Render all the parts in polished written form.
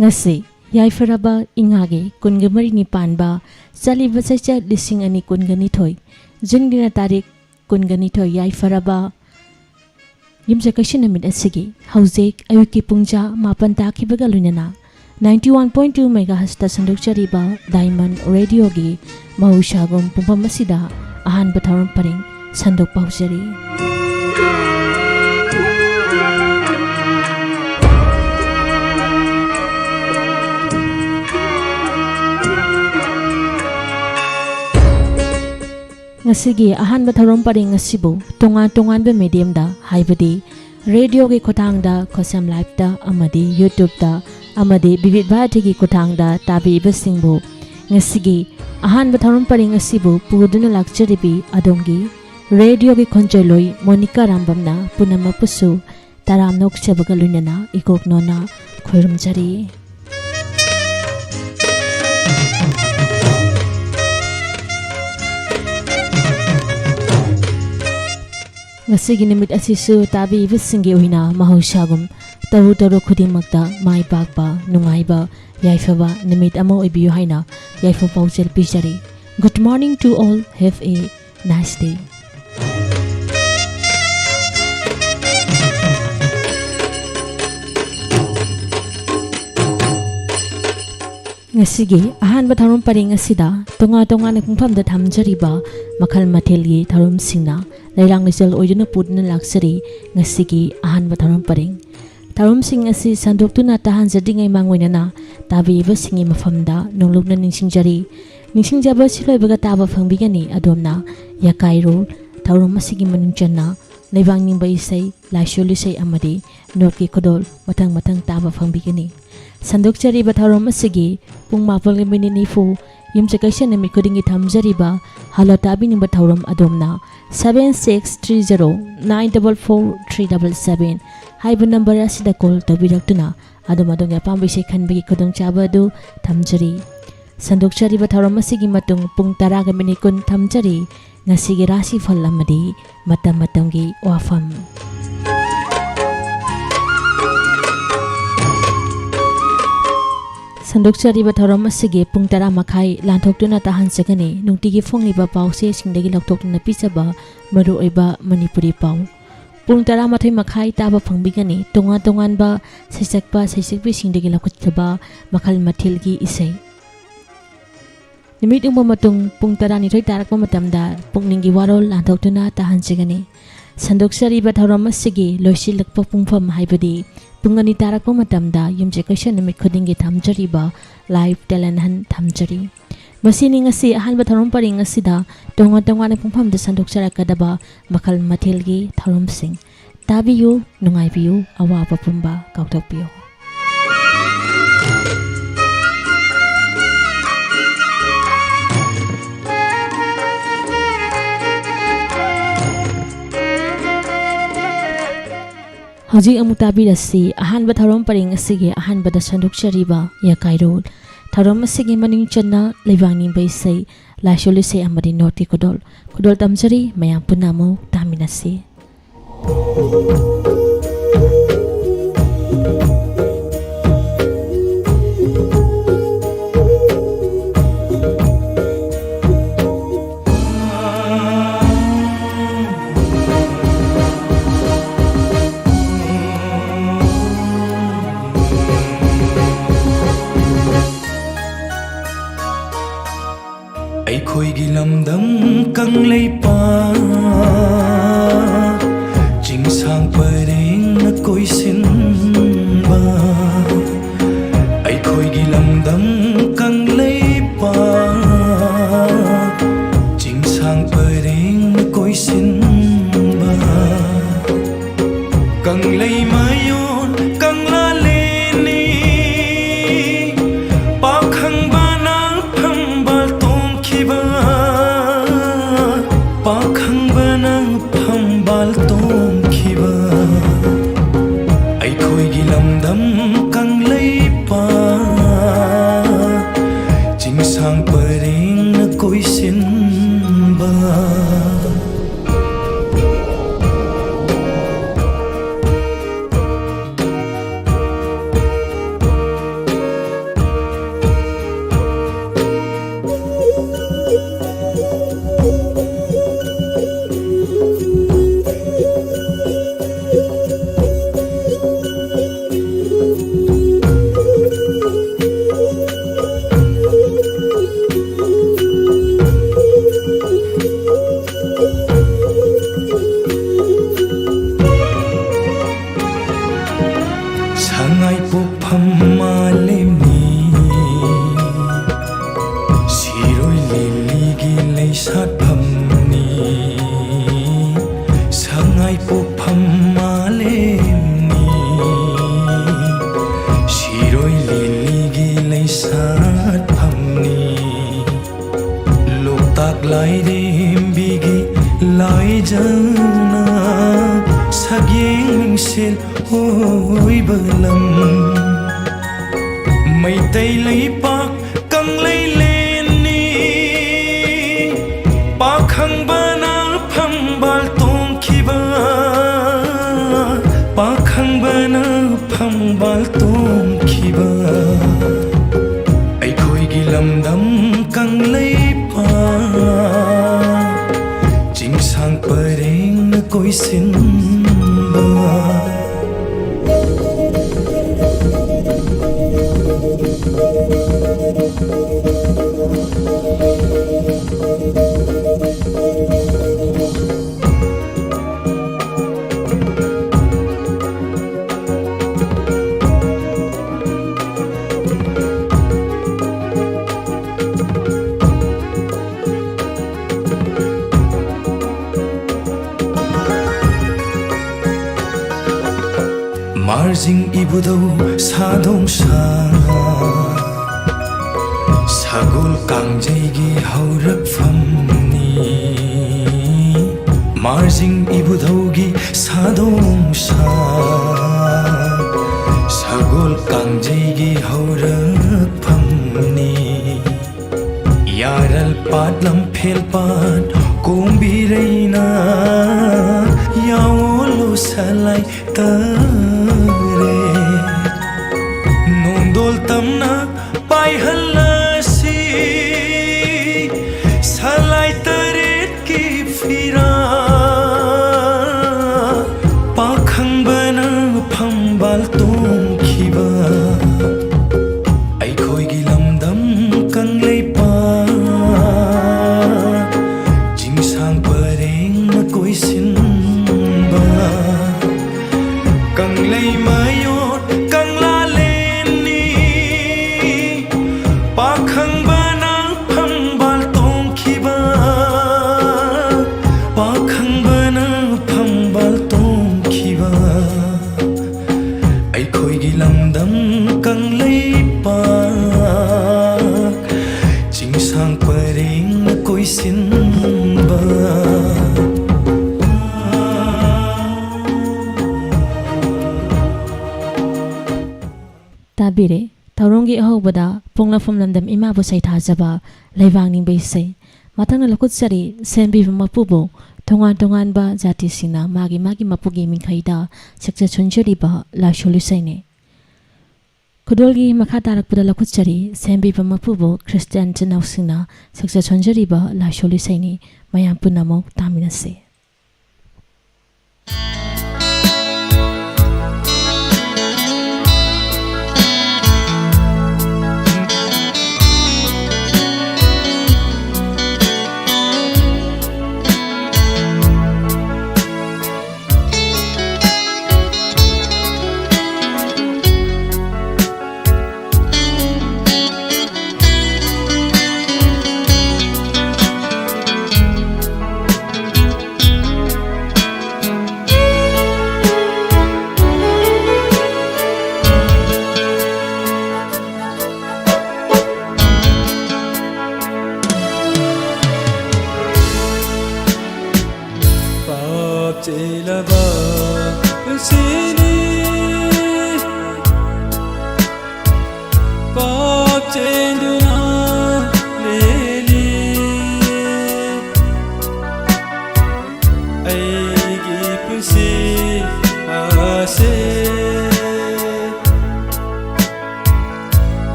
ngasi yaifraba ingage kungamari ni panba sali basacha lising ani kungani thoi jungdina tarik kungani thoi yaifraba yimse kashin namit asigi haujek ayuki pungja mapan takibaga lunana 91.2 megahertz ta sandukchariba Diamond Radio gi mahushagom pumpamasida ahan batharam paring sanduk pausari ngasigi ahan batharam paring ngasibu tongan be medium da haibadi radio gi khotang da khosam live da amadi YouTube da amadi vivid bharati gi khotang da tabi basingbu ngasigi ahan batharam paring ngasibu puduna lakcharibi adongi radio gi khonjoloi Monica Rambamna punama pusu taram nok chabagalunana ikok nona khoirum jari ngasigi nimit asisu tabi bisingi oina mahushagum taru khudimakta mai pakpa nungaiba yaifaba nimit amo obiyu haina yaifa paujel pijari. Good morning to all, have a nice day. ngasigi ahan batharum paring asida tonga na pungpham da thamjariba makhal mathelgi tharum singna leilang lisel oiduna pudna laksari ngasigi ahan batharum paring tharum sing asi sandoktuna tahan jadingai mangoinana tabi ba singi mafamda nonglukna ningsingjaba siloibaga taba phangbigani adomna yakairo tharum asigi manungchanna leibang ningba isai laisholi sei amadi notki kodol matang taba phangbigani sandukchari batharom asigi pung mapal minute nifu yimche kaisa nami khudingi thamjariba halotabi ni batharom adomna 7630944377 haiba number asida call tabiraktuna adom ya pambise khanbagi khudong chaba adu thamjari sandukchari batharom asigi matung pung 10 ga minute kun thamjari ngasigi rasi phal amadi matamgi wafam sandukchari batharom asigi pung 10 makhai lanthokduna tahan sagani nungtigi fongliba pause singdagi lokthokduna pisaba maru oiba manipuri pau pung 10 mathai makhai taba phangbigani tongan ba saisikbi singdagi lokhutba makhal mathilgi isai nimit umba matung pung 10 ni thoi tarakpa matamda pungningi warol lanthokduna tahan sagani sandukchari batharom asigi loisilakpa pungpham haibadi pungani tarakpa matamda yumje kaisa namit khudingi thamjariba live talent thamjari masini ngasi ahan batharom paring asida tonga na pungpham da sandukchara kadaba makhal mathilgi tharom sing tabiyu nungaibiyu awaba pumba kautokpiyo Hojik amutabi rasi ahan batharom paring asigi ahan bada sandukchariba yakairo tharom asigi maning channa leibangni baisai laisholi se amadi noti kodol tamjari mayam punamo taminasi Khoi gi lamdam kang lei pa jing sang pareng na koi sin ba ai khoi gi lamdam kang lei pa jing sang pareng na koi sin ba kang lei mayon kang la le ni pa khang ba nang phang ba tom ki ba pa Sangai pokpham malemi Siroi lili gi leisat phamni Sangai pokpham malemi Siroi lili gi leisat phamni Loktak lai rim bigi lai jana Sagyeng sil hoi balam Mây tây lấy bạc căng lấy lên ni Bạc khang bana pham bal tong khiba Bạc khang bana pham bal tong khiba Ai khoi gi lam dam căng lấy bạc Chính sang pareng na koi sin ba Marjing ibudau sadong sa Sagol kangjaygi haurak famni Marjing ibudaugi sadong sa Sagol kangjaygi haurak famni Yaral padlam phel pad kombi reina Yawolo salai tare Nondol tamna pai halasi Salai taret ki fira Pakhang bana phambal tong khiba Ai khoi gi lamdam kang lei pa Jing sang pareng na koi sin ba Kang lei mayot kang la len ni Pakhang bana phambal tong khiba Pakhang bana phambal tong khiba Ai khoi gi lamdam kang lei pa Jing sang pareng na koi sin ba Tabire Taurongi ahobada ponglafam lamdam ima bu sai thajaba leibang ning be sei mathangna lokut sari sembi mapubo tongan tongan ba jati sina magi mapugi mingkhaida sakja chonjari ba la solusaine Kudolgi makha tarak pada lokut sari sembi mapubo Christian janau sina sakja chonjari ba la solusaine mayam punamok taminase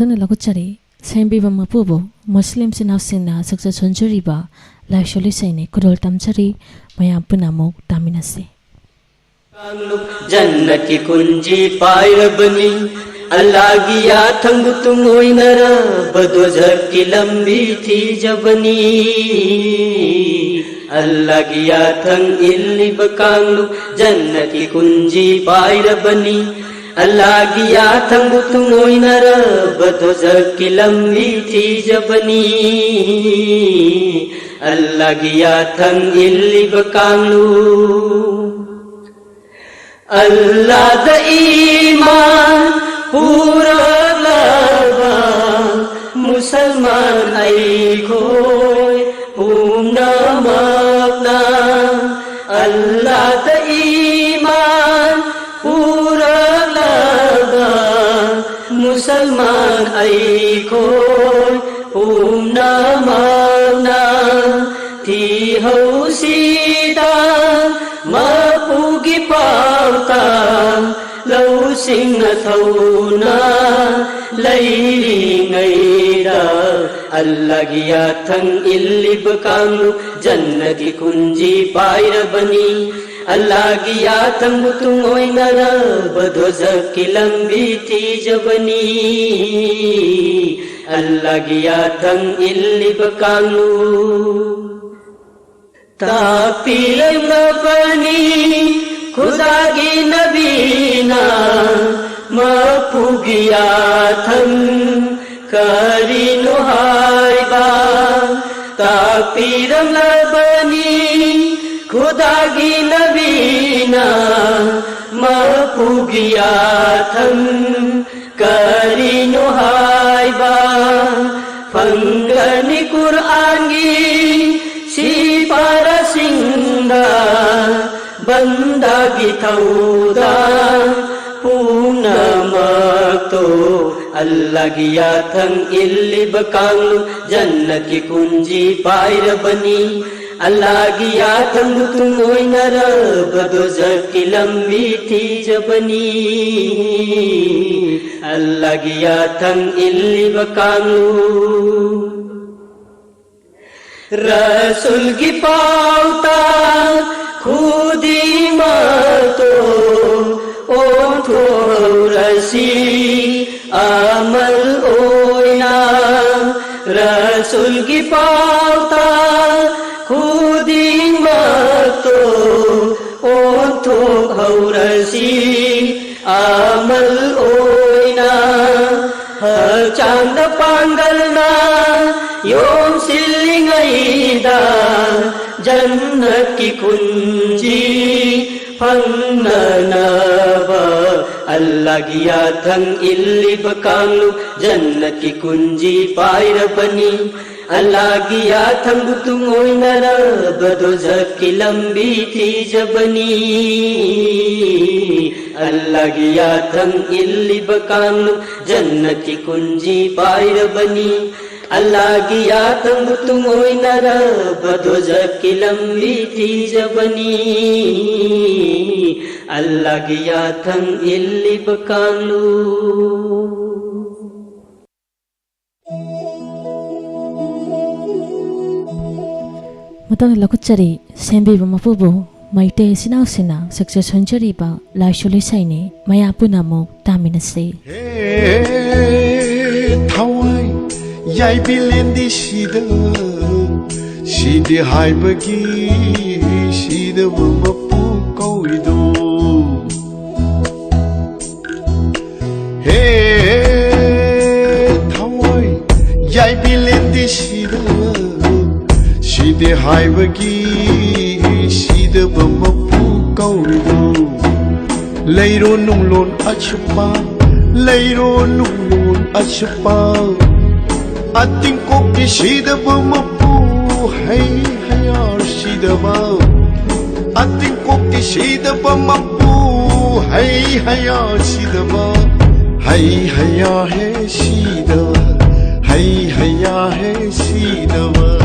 ꯃꯊꯪꯗ ꯂꯧꯈꯠꯆꯔꯤ ꯁꯦꯝꯕꯤꯕ ꯃꯄꯨꯕꯨ ꯃꯨꯁꯂꯤꯝ ꯁꯤꯅꯥꯎꯁꯤꯡꯅ ꯁꯛꯆ ꯁꯣꯟꯖꯔꯤꯕ ꯂꯥꯏꯁꯣꯟ ꯏꯁꯩꯅꯤ ꯈꯨꯗꯣꯜ ꯇꯝꯖꯔꯤ ꯃꯌꯥꯝ ꯄꯨꯟꯅ ꯑꯃꯨꯛ ꯇꯥꯃꯤꯟꯅꯁꯤ जन्नती कुंजी पायरबनी अल्लाह की याथंग तुम ओइनरा बदोजक की लंबी थी जबनी अल्लाह की याथंग इल्ली बकांगलु जन्नती कुंजी पायरबनी अल्लाह की याथंग तुम ओइनरा बदोजक की लंबी थी जबनी अल्लाह की याथंग इल्ली बकांगलु अल्लाह द ईमान पूरा लावा मुसलमान आई खोय पूना मापना अल्लाह द ईमान पूरा लावा मुसलमान आई खोय पूना मापना थी हो सीता मपुगी पावता लौ सिंह थौना लैरी ngैरा अल्लाह की याथंग इल्ली बकांगलु जन्नती कुंजी पायरबनी अल्लाह की याथंग तुम ओइनरा बदोजक की लंबी थी जबनी अल्लाह की याथंग इल्ली बकांगलु तापीरम बनी खुदा की नबीना मपुगिया थम करी नुहाइबा तापीरम बनी खुदा की नबीना मपुगिया थम करी नुहाइबा फंगनी कुरान की सिपारा सिंदा बंदा की थौदा पूनमतो अल्लाह की याथंग इल्ली बकांगलु जन्नत की कुंजी पायरबनी अल्लाह की याथंग तुम ओइनरा बदोजक की लंबी थी जबनी अल्लाह की याथंग इल्ली बकांगलु रसूल की पावता खुदी मतो ओ थो रसी अमल ओइना रसूल की पावता खुदी मतो ओ थो रसी अमल ओइना चांद पांगलना योम सिल्लिंगैदा जन्नत की कुंजी फंगनबा अल्लाह की याथंग इल्ली बकांगलु जन्नत की कुंजी पायरबनी अल्लाह की याथंग तुम ओइनरा बदोजक की लंबी थी जबनी अल्लाह की याथंग इल्ली बकांगलु जन्नत की कुंजी पायरबनी अल्लाह की याथंग तुम ओइनरा बदोजक की लंबी थी जबनी अल्लाह की याथंग इल्ली बकांगलु ꯃꯇꯝꯗ ꯂꯧꯈꯠꯆꯔꯤ ꯁꯦꯝꯕꯤꯕ ꯃꯄꯨꯕꯨ ꯃꯩꯇꯩ ꯏꯆꯤꯟ ꯁꯛꯆ ꯁꯣꯟꯖꯔꯤꯕ ꯂꯥꯏꯁꯣꯟ ꯏꯁꯩꯅꯤ ꯃꯌꯥꯝ ꯄꯨꯟꯅ ꯑꯃꯨꯛ ꯇꯥꯃꯤꯟꯅꯁꯤ ꯊꯋꯥꯏ ꯌꯥꯏꯕꯤꯂꯦꯟꯗꯤ ꯁꯤꯗꯤ ꯍꯥꯏꯕꯒꯤ ꯁꯤꯗꯕ ꯃꯄꯨ ꯀꯧꯏꯗꯣ ꯍꯦ ꯊꯋꯥꯏ ꯌꯥꯏꯕꯤꯂꯦꯟꯗꯤ 시대 하이버기 시드버 머푸 까우리도 레이로 눅론 아츠파 레이로 눅론 아츠파 아띵꼬기 시드버 머푸 헤이 하야 시드버 아띵꼬기 시드버 머푸 헤이 하야 시드버 헤이 하야 해 시드버 헤이 하야 해 시드버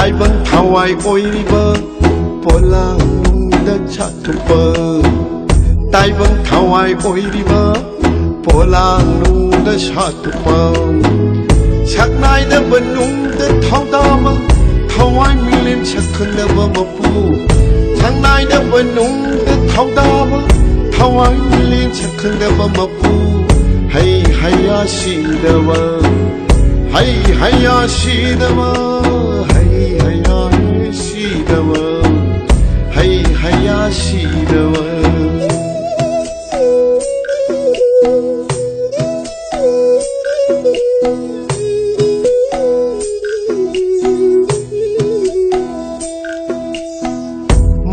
ताइबंग थावाई ओइरिबा पोलांगनुंगदा चाथुपा ताइबंग थावाई ओइरिबा पोलांगनुंगदा चाथुपा saknaida banungda thaudama thawai milen sakhandaba mapu saknaida banungda thaudama thawai milen sakhandaba mapu hey haya shidava hey haya shidava hey haya shidava hey haya shidava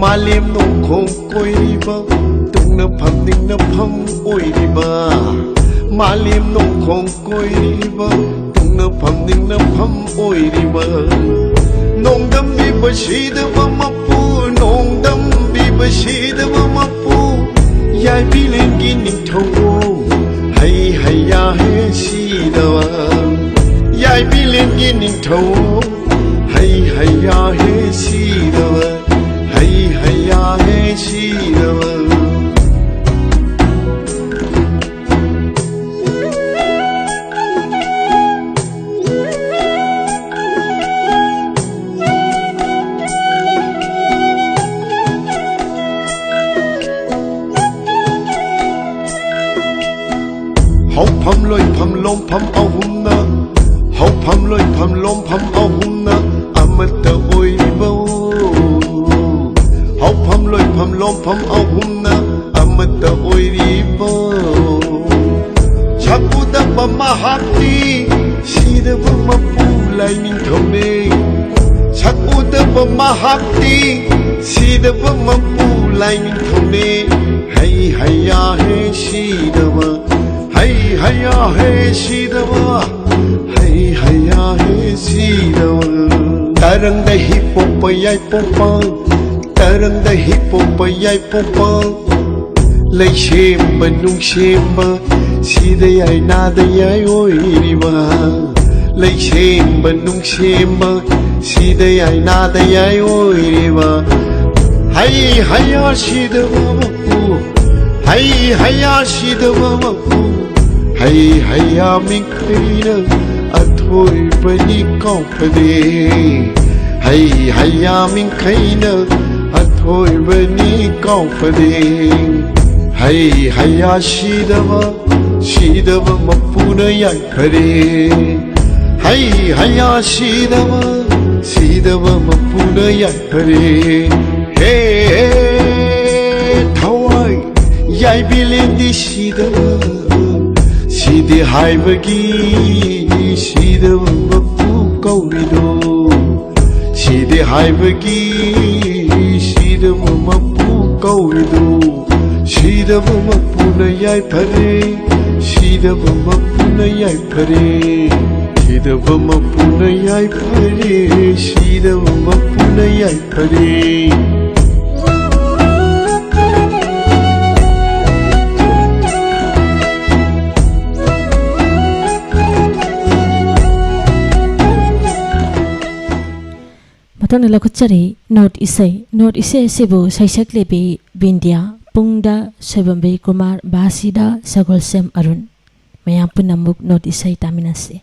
Malim nong khong koi riba tung na pham ning na pham oi riba Malim nong khong koi riba tung na pham ning na pham oi riba Nong dam bi ba shi da ba ma pu Nong dam bi ba shi da ba ma pu Yai bi len gi ning thau Hay hay ya he shi da ba Yai bi len gi ning thau Hay hay ya he shi da ba Hey hey ya hey shidava Hau pham loi pham lom pham au hum na Hau pham loi pham lom pham au hum na Amata oi bo Hau pham loi pham lom pham au hum na amata oi ribo Chaku da ba ma hati si da ba ma pu lai min thome Chaku da ba ma hati si da ba ma pu lai min thome Hay hay ya he si da ba Hay hay ya he si da ba Hay hay ya he si da ba Tarang da hi po pa yai po pa Tarang da hipo pa yai po pa Lai shem ba nung shem ba Si da yai na da yai oi ri ba Lai shem ba nung shem ba Si da yai na da yai oi ri ba Hay hay ya si da ba ma pu Hay hay ya si da ba ma pu Hay hay ya min khai na Athoi ba ni kau pa de Hay hay ya min khai na Athoi bani kau pade Hay haya shidava mapuna yai pade Hay haya shidava mapuna yai pade Hey thawai yai bilendi shidava Shidi hai bagi shidava mapu kau rido Shidi hai bagi Shidava mapu kau rido Shidava mapu na yai phare Shidava mapu na yai phare Shidava mapu na yai phare Shidava mapu na yai phare Matang lakutchari North Isai sibu saisak lebi Bindia Pungda Sebambe Kumar Basida Sagolsem Arun Mayam punamuk North Isai taminase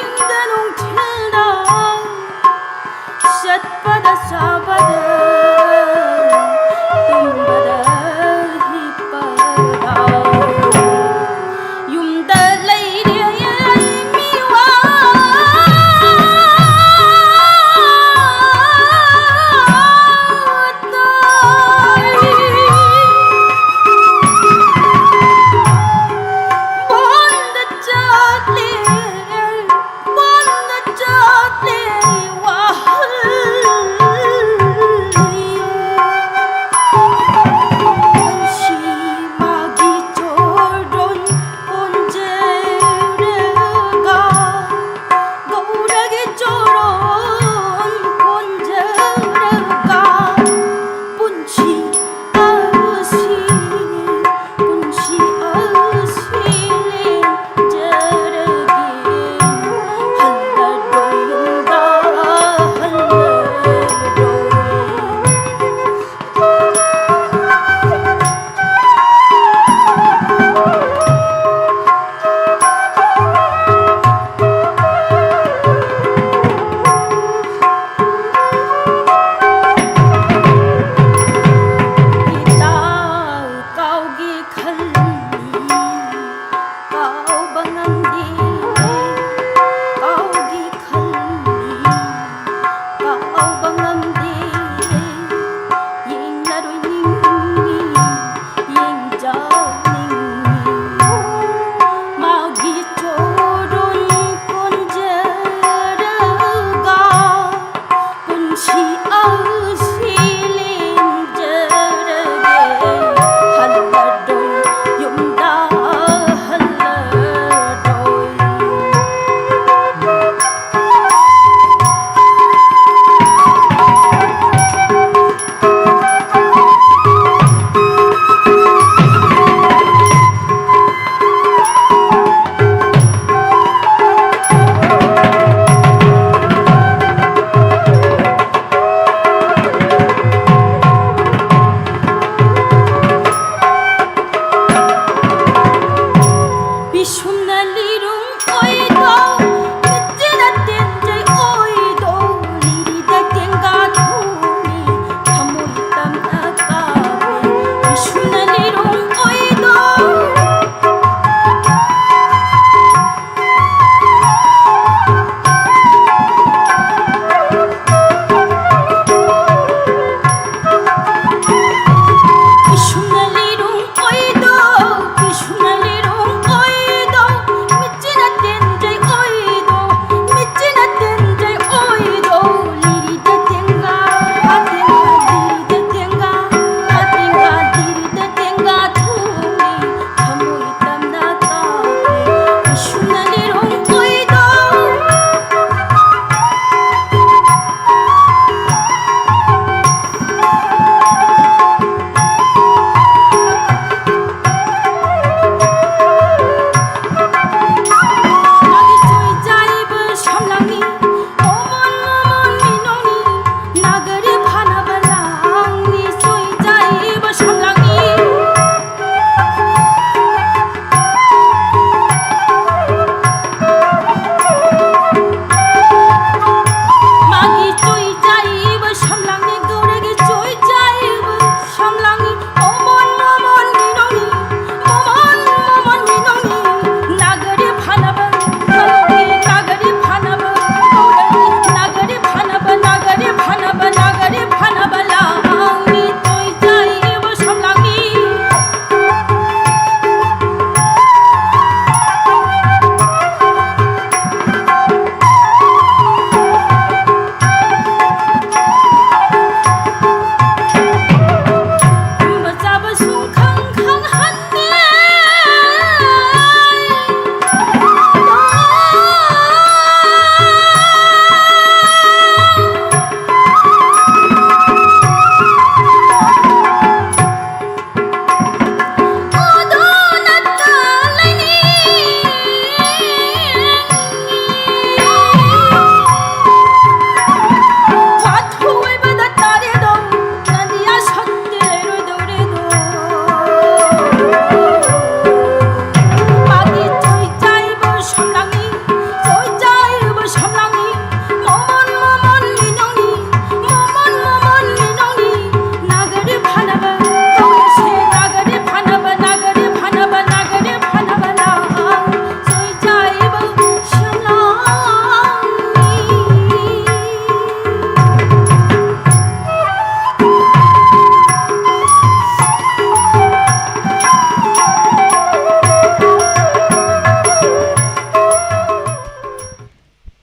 ꯌꯨꯝꯗ ꯅꯨꯡꯊꯤꯜꯗ ꯆꯠꯄꯗ ꯆꯥꯕꯗ ꯇꯨꯝꯕꯗ ꯍꯤꯞꯄꯗ ꯌꯨꯝꯗ ꯂꯩꯔꯦ ꯃꯤꯋꯥ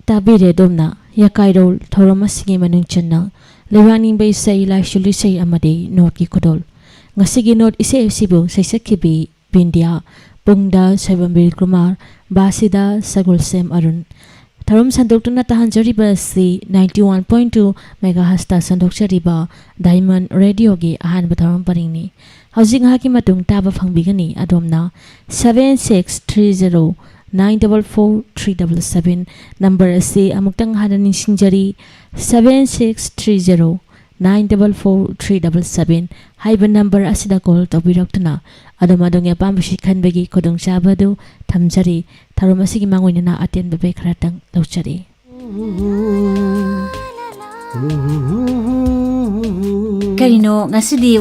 tabire domna yakairol thoromasigi manung channa lewaning bai sai la shuli sai amade not ki kodol ngasigi not ise sibu saisakhibi bindia pungda saibambir kumar basida sagul sem arun Tharum sandokna tahanjariba si 91.2 megahertz ta sandokchariba Diamond Radio gi ahan batharum paringni hojing ha ki matung taba phangbigani adomna 7630 944 number asi amuktang hana ningsingjari 7630 944 haiba number asida call tawbiraktuna adomadong yapamshi khanbegi kodong chabadu thamjari Tharum asigi mangoina aten bebe kharatang lawchari Karino ngasidi